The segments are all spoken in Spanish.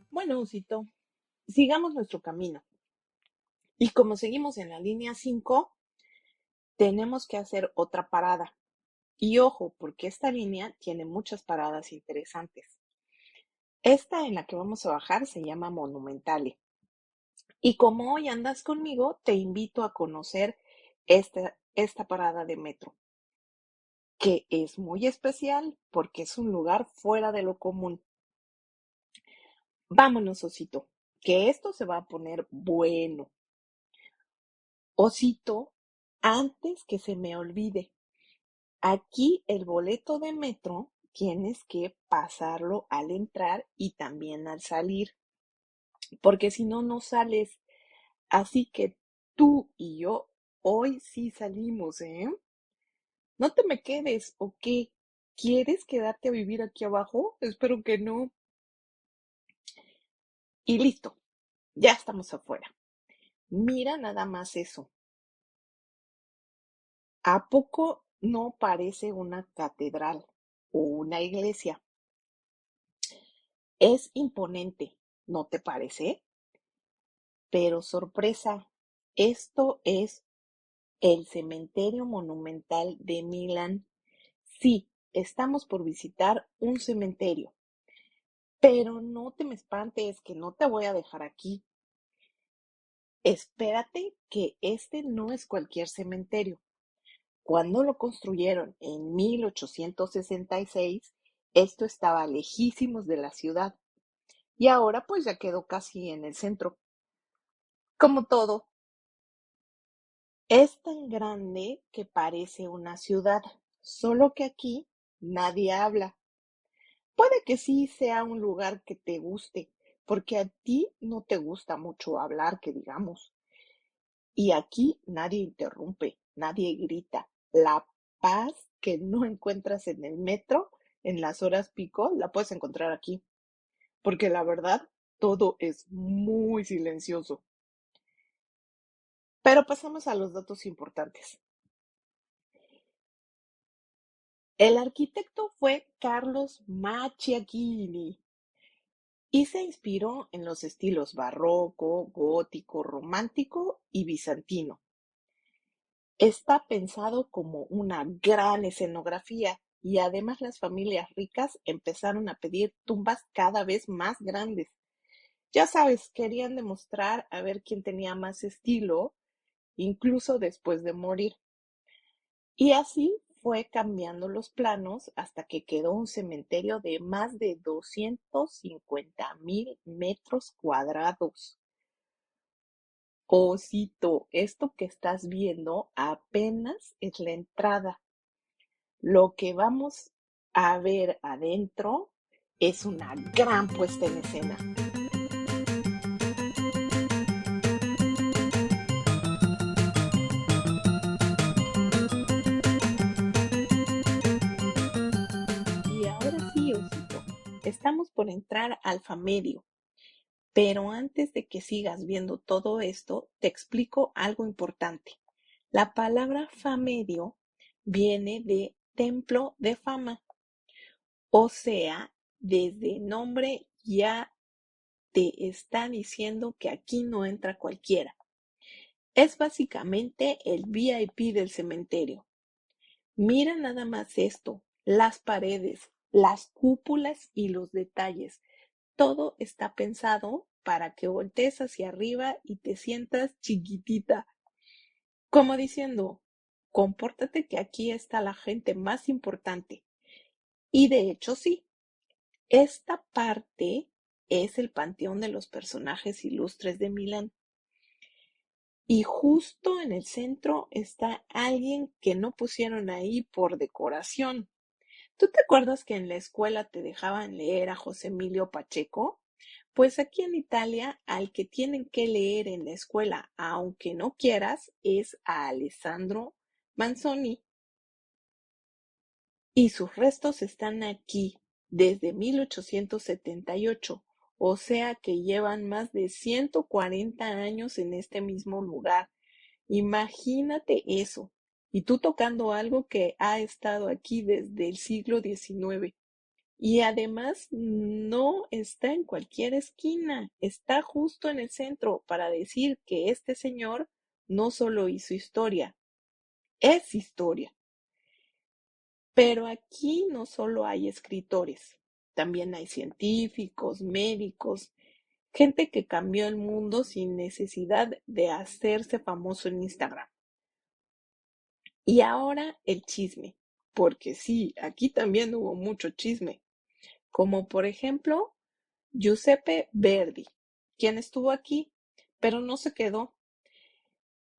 Bueno, Osito, sigamos nuestro camino. Y como seguimos en la línea 5, tenemos que hacer otra parada. Y ojo, porque esta línea tiene muchas paradas interesantes. Esta en la que vamos a bajar se llama Monumentale. Y como hoy andas conmigo, te invito a conocer esta parada de metro, que es muy especial porque es un lugar fuera de lo común. Vámonos, Osito, que esto se va a poner bueno. Osito, antes que se me olvide, aquí el boleto de metro tienes que pasarlo al entrar y también al salir, porque si no, no sales. Así que tú y yo hoy sí salimos, ¿eh? No te me quedes, ¿o qué? ¿Quieres quedarte a vivir aquí abajo? Espero que no. Y listo, ya estamos afuera. Mira nada más eso. ¿A poco no parece una catedral o una iglesia? Es imponente, ¿no te parece? Pero sorpresa, esto es el cementerio monumental de Milán. Sí, estamos por visitar un cementerio, pero no te me espantes, que no te voy a dejar aquí. Espérate que este no es cualquier cementerio. Cuando lo construyeron en 1866, esto estaba lejísimos de la ciudad y ahora pues ya quedó casi en el centro. Como todo, es tan grande que parece una ciudad, solo que aquí nadie habla. Puede que sí sea un lugar que te guste, porque a ti no te gusta mucho hablar, que digamos. Y aquí nadie interrumpe, nadie grita. La paz que no encuentras en el metro en las horas pico, la puedes encontrar aquí, porque la verdad, todo es muy silencioso. Pero pasamos a los datos importantes. El arquitecto fue Carlos Macchiarini y se inspiró en los estilos barroco, gótico, romántico y bizantino. Está pensado como una gran escenografía y además las familias ricas empezaron a pedir tumbas cada vez más grandes. Ya sabes, querían demostrar a ver quién tenía más estilo, incluso después de morir. Y así fue cambiando los planos hasta que quedó un cementerio de más de 250,000 metros cuadrados. Osito, esto que estás viendo apenas es la entrada. Lo que vamos a ver adentro es una gran puesta en escena. Y ahora sí, Osito, estamos por entrar al Famedio. Pero antes de que sigas viendo todo esto, te explico algo importante. La palabra Famedio viene de templo de fama, o sea, desde el nombre ya te está diciendo que aquí no entra cualquiera. Es básicamente el VIP del cementerio. Mira nada más esto, las paredes, las cúpulas y los detalles. Todo está pensado para que voltees hacia arriba y te sientas chiquitita, como diciendo, compórtate que aquí está la gente más importante. Y de hecho sí, esta parte es el panteón de los personajes ilustres de Milán. Y justo en el centro está alguien que no pusieron ahí por decoración. ¿Tú te acuerdas que en la escuela te dejaban leer a José Emilio Pacheco? Pues aquí en Italia, al que tienen que leer en la escuela, aunque no quieras, es a Alessandro Manzoni, y sus restos están aquí desde 1878, o sea que llevan más de 140 años en este mismo lugar. Imagínate eso. Y tú tocando algo que ha estado aquí desde el siglo XIX. Y además no está en cualquier esquina, está justo en el centro para decir que este señor no solo hizo historia, es historia. Pero aquí no solo hay escritores, también hay científicos, médicos, gente que cambió el mundo sin necesidad de hacerse famoso en Instagram. Y ahora el chisme, porque sí, aquí también hubo mucho chisme, como por ejemplo Giuseppe Verdi, quien estuvo aquí, pero no se quedó.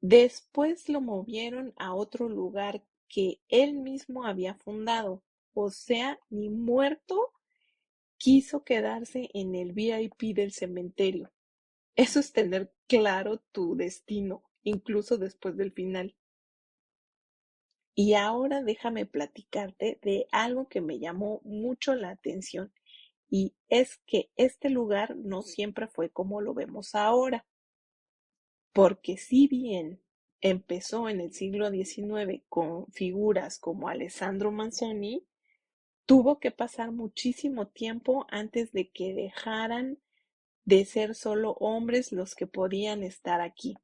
Después lo movieron a otro lugar que él mismo había fundado, o sea, ni muerto quiso quedarse en el VIP del cementerio. Eso es tener claro tu destino, incluso después del final. Y ahora déjame platicarte de algo que me llamó mucho la atención, y es que este lugar no siempre fue como lo vemos ahora, porque si bien empezó en el siglo XIX con figuras como Alessandro Manzoni, tuvo que pasar muchísimo tiempo antes de que dejaran de ser solo hombres los que podían estar aquí.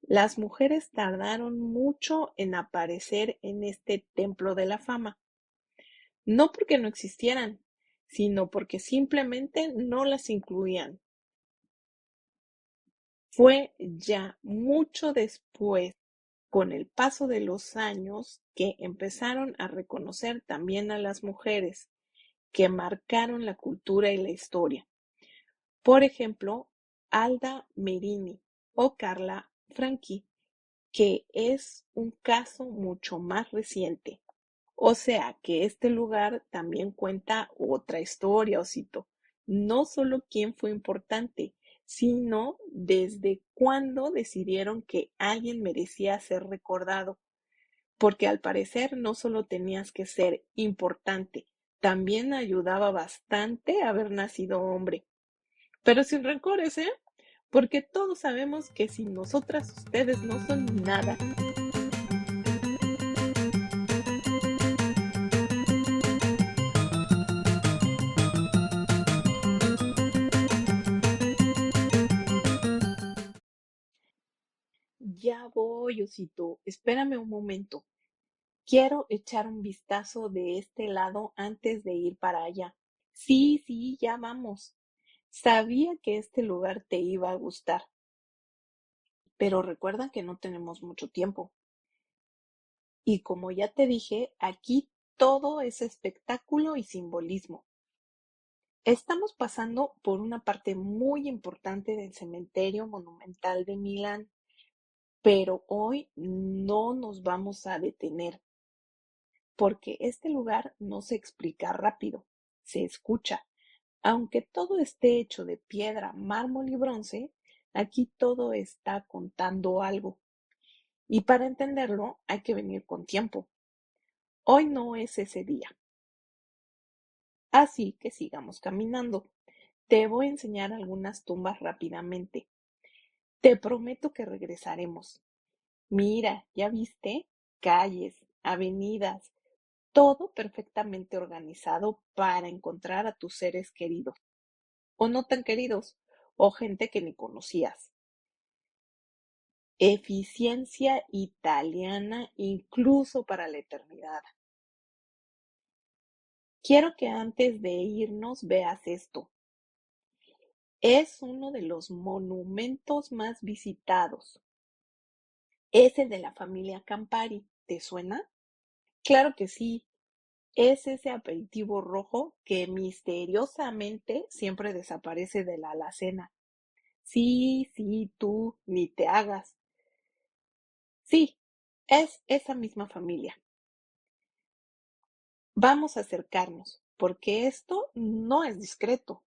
Las mujeres tardaron mucho en aparecer en este templo de la fama, no porque no existieran, sino porque simplemente no las incluían. Fue ya mucho después, con el paso de los años, que empezaron a reconocer también a las mujeres que marcaron la cultura y la historia. Por ejemplo, Alda Merini o Carla Franchi, que es un caso mucho más reciente. O sea que este lugar también cuenta otra historia, Osito. No solo quién fue importante, sino desde cuándo decidieron que alguien merecía ser recordado. Porque al parecer no solo tenías que ser importante, también ayudaba bastante haber nacido hombre. Pero sin rencores, ¿eh? Porque todos sabemos que sin nosotras ustedes no son nada. Ya voy, Osito. Espérame un momento. Quiero echar un vistazo de este lado antes de ir para allá. Sí, sí, ya vamos. Sabía que este lugar te iba a gustar, pero recuerda que no tenemos mucho tiempo. Y como ya te dije, aquí todo es espectáculo y simbolismo. Estamos pasando por una parte muy importante del cementerio monumental de Milán, pero hoy no nos vamos a detener, porque este lugar no se explica rápido, se escucha. Aunque todo esté hecho de piedra, mármol y bronce, aquí todo está contando algo. Y para entenderlo hay que venir con tiempo. Hoy no es ese día. Así que sigamos caminando. Te voy a enseñar algunas tumbas rápidamente. Te prometo que regresaremos. Mira, ¿ya viste? Calles, avenidas, todo perfectamente organizado para encontrar a tus seres queridos, o no tan queridos, o gente que ni conocías. Eficiencia italiana incluso para la eternidad. Quiero que antes de irnos veas esto. Es uno de los monumentos más visitados. Es el de la familia Campari. ¿Te suena? Claro que sí. Es ese aperitivo rojo que misteriosamente siempre desaparece de la alacena. Sí, sí, tú, ni te hagas. Sí, es esa misma familia. Vamos a acercarnos, porque esto no es discreto.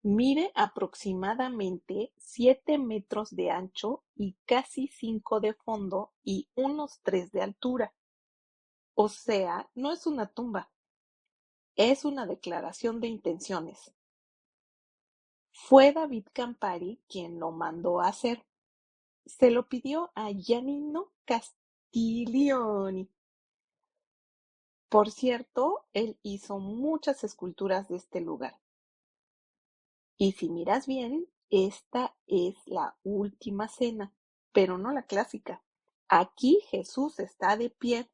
Mide aproximadamente 7 metros de ancho y casi 5 de fondo y unos 3 de altura. O sea, no es una tumba, es una declaración de intenciones. Fue David Campari quien lo mandó a hacer. Se lo pidió a Giannino Castiglioni. Por cierto, él hizo muchas esculturas de este lugar. Y si miras bien, esta es la última cena, pero no la clásica. Aquí Jesús está de pie.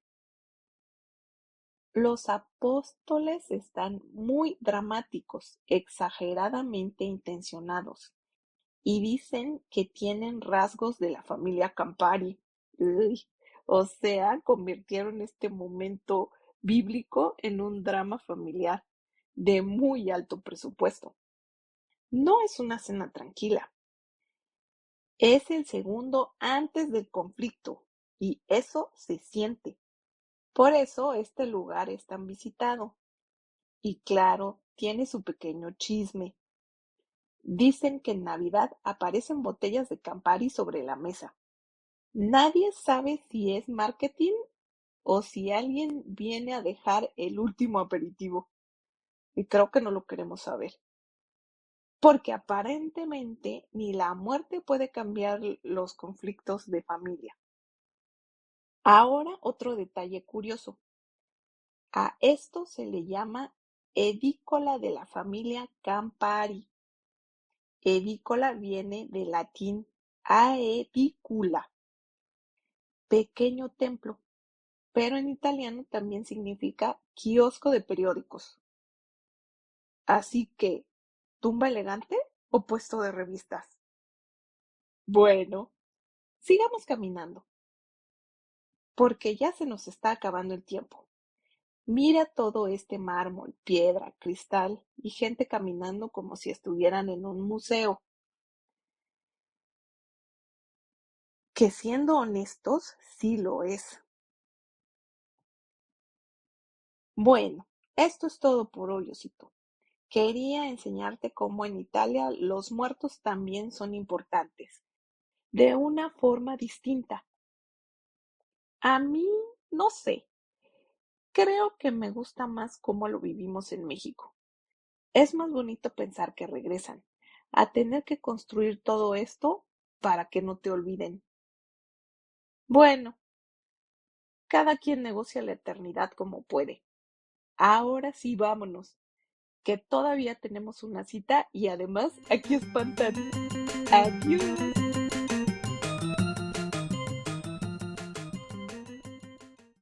Los apóstoles están muy dramáticos, exageradamente intencionados, y dicen que tienen rasgos de la familia Campari. Uy, o sea, convirtieron este momento bíblico en un drama familiar de muy alto presupuesto. No es una cena tranquila, es el segundo antes del conflicto y eso se siente. Por eso este lugar es tan visitado. Y claro, tiene su pequeño chisme. Dicen que en Navidad aparecen botellas de Campari sobre la mesa. Nadie sabe si es marketing o si alguien viene a dejar el último aperitivo. Y creo que no lo queremos saber. Porque aparentemente ni la muerte puede cambiar los conflictos de familia. Ahora otro detalle curioso. A esto se le llama edícola de la familia Campari. Edícola viene del latín aedicula, pequeño templo, pero en italiano también significa kiosco de periódicos. Así que, ¿tumba elegante o puesto de revistas? Bueno, sigamos caminando, porque ya se nos está acabando el tiempo. Mira todo este mármol, piedra, cristal y gente caminando como si estuvieran en un museo, que siendo honestos, sí lo es. Bueno, esto es todo por hoy, Osito. Quería enseñarte cómo en Italia los muertos también son importantes, de una forma distinta. A mí, no sé, creo que me gusta más cómo lo vivimos en México. Es más bonito pensar que regresan, a tener que construir todo esto para que no te olviden. Bueno, cada quien negocia la eternidad como puede. Ahora sí, vámonos, que todavía tenemos una cita y además aquí espantan. Adiós.